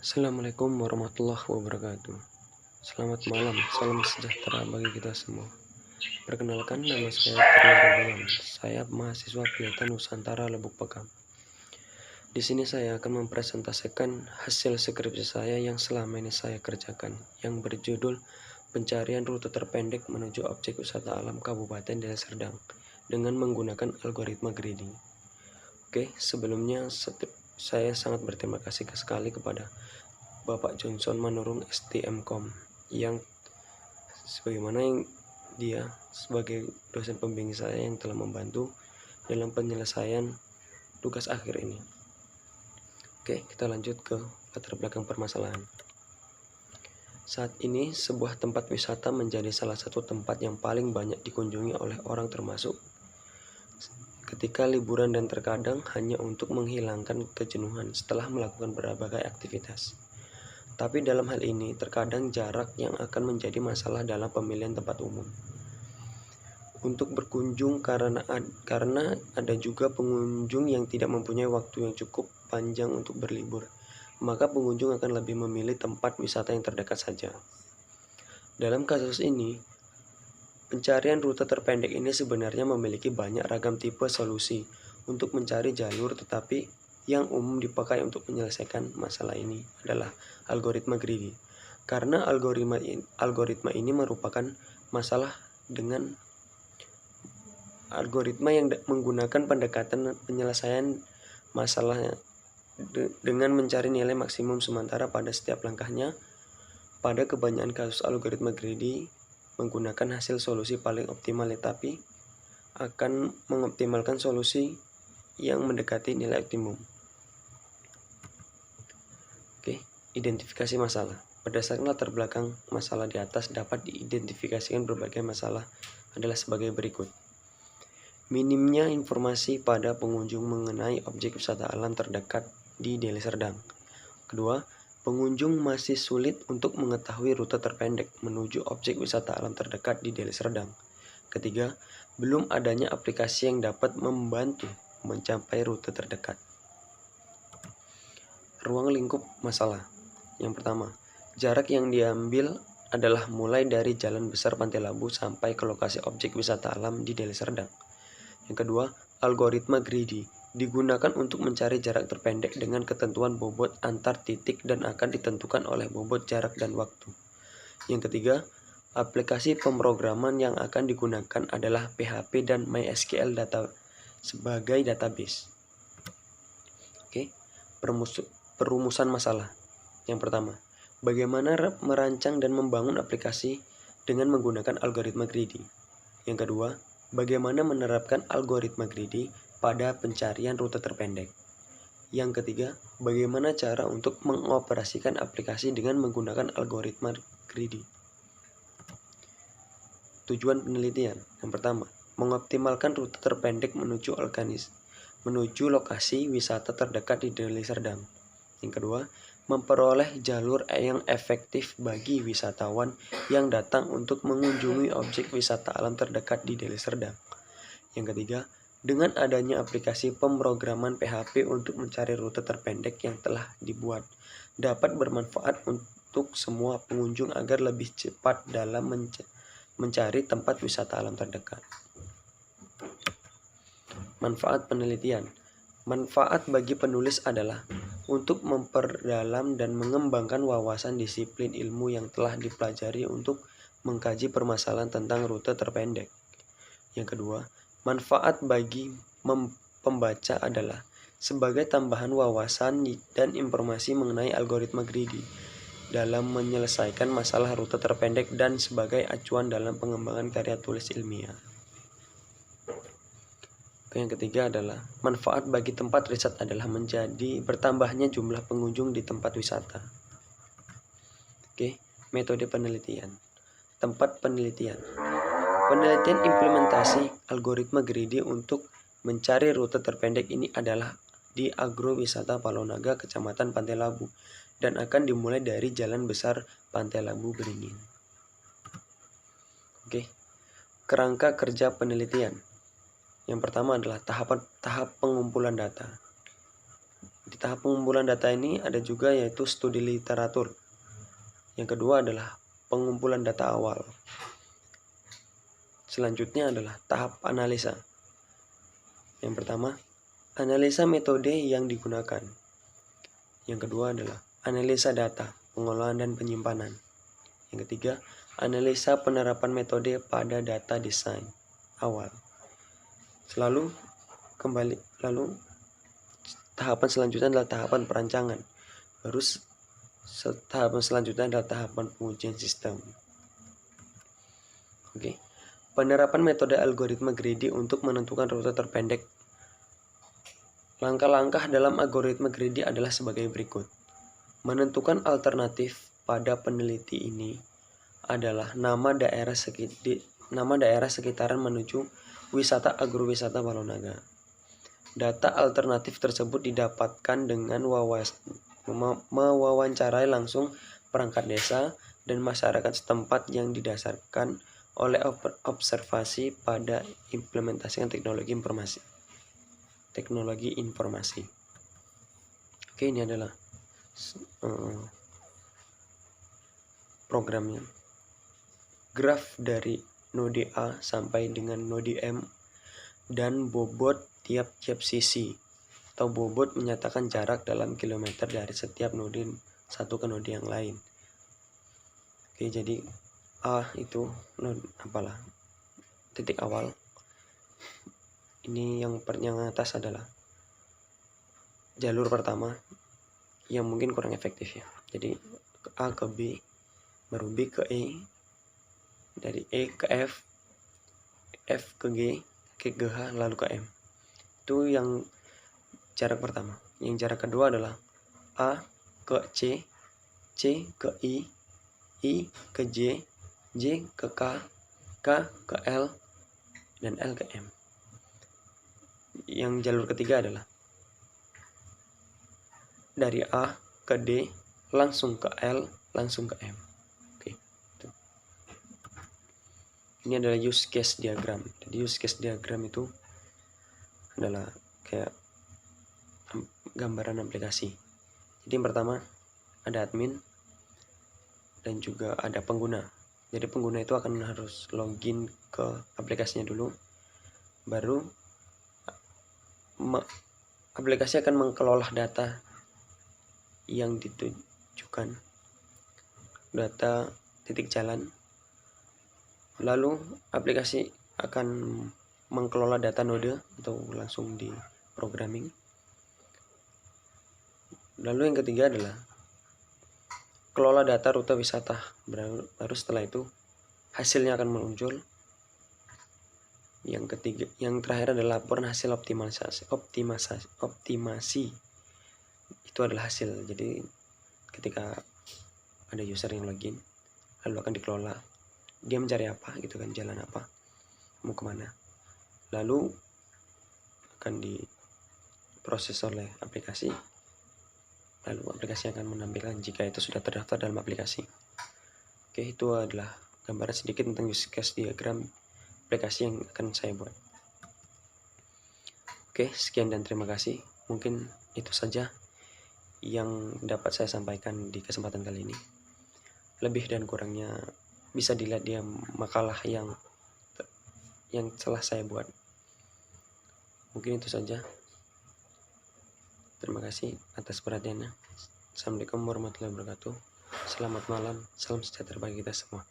Assalamualaikum warahmatullahi wabarakatuh. Selamat malam, salam sejahtera bagi kita semua. Perkenalkan, nama saya Tri Ramadan. Saya mahasiswa Pelita Nusantara Lubuk Pakam. Di sini saya akan mempresentasikan hasil skripsi saya yang selama ini saya kerjakan, yang berjudul Pencarian Rute Terpendek Menuju Objek Wisata Alam Kabupaten Deli Serdang dengan menggunakan algoritma greedy. Oke, sebelumnya saya sangat berterima kasih sekali kepada Bapak Johnson Manurung STMkom yang dia sebagai dosen pembimbing saya yang telah membantu dalam penyelesaian tugas akhir ini. Oke, kita lanjut ke latar belakang permasalahan. Saat ini sebuah tempat wisata menjadi salah satu tempat yang paling banyak dikunjungi oleh orang, termasuk ketika liburan, dan terkadang hanya untuk menghilangkan kejenuhan setelah melakukan berbagai aktivitas. Tapi dalam hal ini, terkadang jarak yang akan menjadi masalah dalam pemilihan tempat umum untuk berkunjung karena ada juga pengunjung yang tidak mempunyai waktu yang cukup panjang untuk berlibur. Maka pengunjung akan lebih memilih tempat wisata yang terdekat saja. Dalam kasus ini, pencarian rute terpendek ini sebenarnya memiliki banyak ragam tipe solusi untuk mencari jalur, tetapi yang umum dipakai untuk menyelesaikan masalah ini adalah algoritma greedy. Karena algoritma ini merupakan masalah dengan algoritma yang menggunakan pendekatan penyelesaian masalahnya dengan mencari nilai maksimum sementara pada setiap langkahnya. Pada kebanyakan kasus, algoritma greedy menggunakan hasil solusi paling optimal, tetapi akan mengoptimalkan solusi yang mendekati nilai optimum. Oke, identifikasi masalah. Berdasarkan latar belakang masalah di atas, dapat diidentifikasikan berbagai masalah adalah sebagai berikut. Minimnya informasi pada pengunjung mengenai objek wisata alam terdekat di Deli Serdang. Kedua, pengunjung masih sulit untuk mengetahui rute terpendek menuju objek wisata alam terdekat di Deli Serdang. Ketiga, belum adanya aplikasi yang dapat membantu mencapai rute terdekat. Ruang lingkup masalah. Yang pertama, jarak yang diambil adalah mulai dari Jalan Besar Pantai Labu sampai ke lokasi objek wisata alam di Deli Serdang. Yang kedua, algoritma greedy digunakan untuk mencari jarak terpendek dengan ketentuan bobot antar titik dan akan ditentukan oleh bobot jarak dan waktu. Yang ketiga, aplikasi pemrograman yang akan digunakan adalah PHP dan MySQL data sebagai database. Oke, perumusan masalah. Yang pertama, bagaimana merancang dan membangun aplikasi dengan menggunakan algoritma greedy. Yang kedua, bagaimana menerapkan algoritma greedy pada pencarian rute terpendek. Yang ketiga, bagaimana cara untuk mengoperasikan aplikasi dengan menggunakan algoritma greedy. Tujuan penelitian. Yang pertama, mengoptimalkan rute terpendek menuju lokasi wisata terdekat di Deli Serdang. Yang kedua, memperoleh jalur yang efektif bagi wisatawan yang datang untuk mengunjungi objek wisata alam terdekat di Deli Serdang. Yang ketiga, dengan adanya aplikasi pemrograman PHP untuk mencari rute terpendek yang telah dibuat, dapat bermanfaat untuk semua pengunjung agar lebih cepat dalam mencari tempat wisata alam terdekat. Manfaat penelitian. Manfaat bagi penulis adalah untuk memperdalam dan mengembangkan wawasan disiplin ilmu yang telah dipelajari untuk mengkaji permasalahan tentang rute terpendek. Yang kedua, manfaat bagi pembaca adalah sebagai tambahan wawasan dan informasi mengenai algoritma greedy dalam menyelesaikan masalah rute terpendek dan sebagai acuan dalam pengembangan karya tulis ilmiah. Yang ketiga adalah manfaat bagi tempat riset adalah menjadi bertambahnya jumlah pengunjung di tempat wisata. Oke, metode penelitian. Tempat penelitian. Penelitian implementasi algoritma greedy untuk mencari rute terpendek ini adalah di Agrowisata Palonaga, Kecamatan Pantai Labu, dan akan dimulai dari Jalan Besar Pantai Labu Beringin. Oke, kerangka kerja penelitian. Yang pertama adalah tahap pengumpulan data. Di tahap pengumpulan data ini ada juga yaitu studi literatur. Yang kedua adalah pengumpulan data awal. Selanjutnya adalah tahap analisa. Yang pertama, analisa metode yang digunakan. Yang kedua adalah analisa data, pengolahan dan penyimpanan. Yang ketiga, analisa penerapan metode pada data desain awal. Lalu tahapan selanjutnya adalah tahapan perancangan. Baru tahapan selanjutnya adalah tahapan pengujian sistem. Oke. Penerapan metode algoritma greedy untuk menentukan rute terpendek. Langkah-langkah dalam algoritma greedy adalah sebagai berikut. Menentukan alternatif pada peneliti ini adalah nama daerah sekitaran menuju wisata agrowisata Balonaga. Data alternatif tersebut didapatkan dengan mewawancarai langsung perangkat desa dan masyarakat setempat yang didasarkan oleh observasi pada implementasikan teknologi informasi. Oke, ini adalah programnya. Graf dari node A sampai dengan node M dan bobot tiap-tiap sisi atau bobot menyatakan jarak dalam kilometer dari setiap node satu ke node yang lain. Oke, jadi A itu titik awal. Ini yang atas adalah jalur pertama yang mungkin kurang efektif ya. Jadi A ke B, baru B ke E, dari E ke F, F ke G, ke H, lalu ke M. Itu yang jarak pertama. Yang jarak kedua adalah A ke C, C ke I ke J, J ke K, K ke L, dan L ke M. Yang jalur ketiga adalah dari A ke D, langsung ke L, langsung ke M. Oke. Ini adalah use case diagram. Jadi use case diagram itu adalah kayak gambaran aplikasi. Jadi yang pertama ada admin dan juga ada pengguna. Jadi pengguna itu akan harus login ke aplikasinya dulu, baru aplikasi akan mengelola data yang ditujukan, data titik jalan. Lalu aplikasi akan mengelola data node atau langsung di programming. Lalu yang ketiga adalah kelola data rute wisata. Baru setelah itu hasilnya akan muncul. Yang terakhir adalah laporan hasil optimasi. Itu adalah hasil. Jadi ketika ada user yang login, lalu akan dikelola. Dia mencari apa, gitu kan, jalan apa, mau kemana. Lalu akan diproses oleh aplikasi. Lalu aplikasi akan menampilkan jika itu sudah terdaftar dalam aplikasi. Oke, itu adalah gambaran sedikit tentang use case diagram aplikasi yang akan saya buat. Oke, sekian dan terima kasih. Mungkin itu saja yang dapat saya sampaikan di kesempatan kali ini. Lebih dan kurangnya bisa dilihat di makalah yang telah saya buat. Mungkin itu saja. Terima kasih atas perhatiannya. Assalamualaikum warahmatullahi wabarakatuh. Selamat malam, salam sejahtera bagi kita semua.